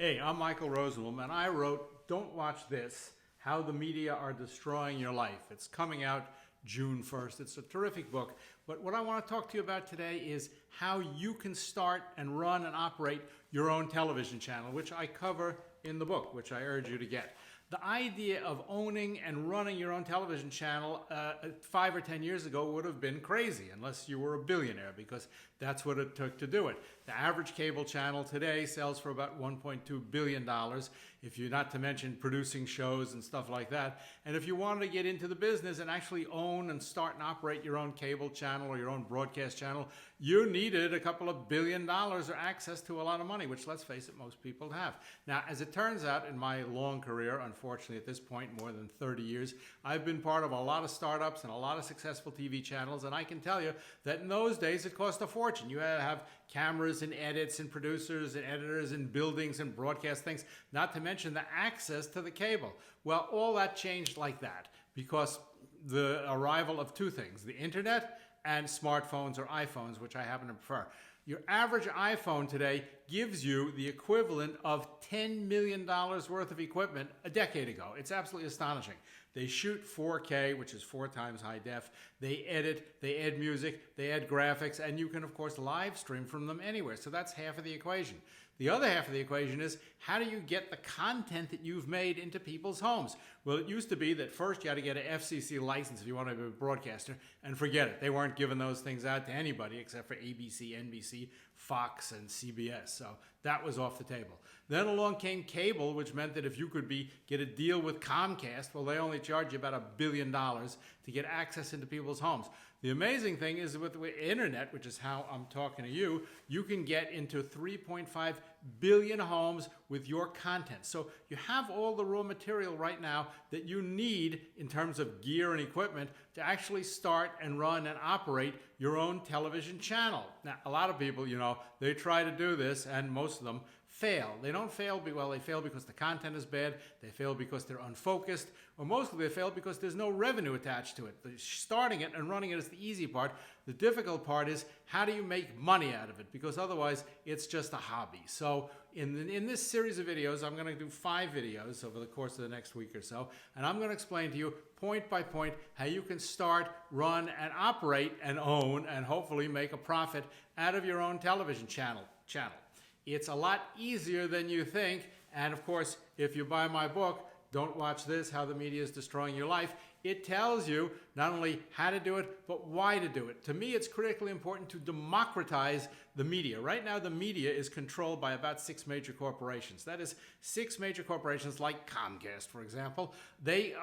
Hey, I'm Michael Rosenblum, and I wrote Don't Watch This, How the Media Are Destroying Your Life. It's coming out June 1st. It's a terrific book. But what I want to talk to you about today is how you can start and run and operate your own television channel, which I cover in the book, which I urge you to get. The idea of owning and running your own television channel 5 or 10 years ago would have been crazy, unless you were a billionaire, because that's what it took to do it. The average cable channel today sells for about $1.2 billion, if you're not to mention producing shows and stuff like that. And if you wanted to get into the business and actually own and start and operate your own cable channel or your own broadcast channel, you needed a couple of $1 billion or access to a lot of money, which, let's face it, most people have. Now, as it turns out, in my long career, unfortunately at this point, more than 30 years, I've been part of a lot of startups and a lot of successful TV channels, and I can tell you that in those days it cost a fortune. You had to have cameras and edits and producers and editors and buildings and broadcast things, not to mention the access to the cable. Well, all that changed like that because the arrival of two things, the internet and smartphones or iPhones, which I happen to prefer. Your average iPhone today gives you the equivalent of $10 million worth of equipment a decade ago. It's absolutely astonishing. They shoot 4K, which is 4 times high def. They edit, they add music, they add graphics, and you can, of course, live stream from them anywhere. So that's half of the equation. The other half of the equation is, how do you get the content that you've made into people's homes? Well, it used to be that first you had to get an FCC license if you wanted to be a broadcaster, and forget it. They weren't giving those things out to anybody except for ABC, NBC, Fox, and CBS. So that was off the table. Then along came cable, which meant that if you could get a deal with Comcast, well, they only charge you about $1 billion to get access into people's homes. The amazing thing is with the internet, which is how I'm talking to you, you can get into 3.5 billion homes with your content. So you have all the raw material right now that you need in terms of gear and equipment to actually start and run and operate your own television channel. Now, a lot of people, they try to do this, and most of them fail. They don't fail, they fail because the content is bad, they fail because they're unfocused, or mostly they fail because there's no revenue attached to it. Starting it and running it is the easy part. The difficult part is, how do you make money out of it? Because otherwise it's just a hobby. So in this series of videos, I'm going to do 5 videos over the course of the next week or so, and I'm going to explain to you point by point how you can start, run, and operate and own and hopefully make a profit out of your own television channel. It's a lot easier than you think, and of course, if you buy my book, Don't Watch This, How the Media is Destroying Your Life, it tells you not only how to do it, but why to do it. To me, it's critically important to democratize the media. Right now, the media is controlled by about 6 major corporations. That is, 6 major corporations like Comcast, for example. They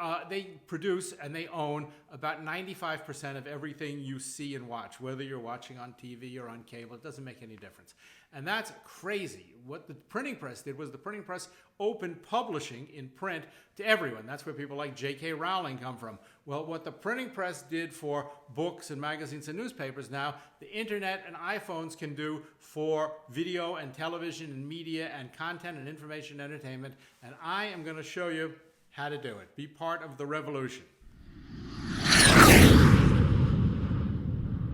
produce and they own about 95% of everything you see and watch, whether you're watching on TV or on cable. It doesn't make any difference. And that's crazy. What the printing press did was the printing press opened publishing in print to everyone. That's where people like J.K. Rowling come from. Well, what the printing press did for books and magazines and newspapers, now the internet and iPhones can do for video and television and media and content and information and entertainment. And I am going to show you how to do it. Be part of the revolution.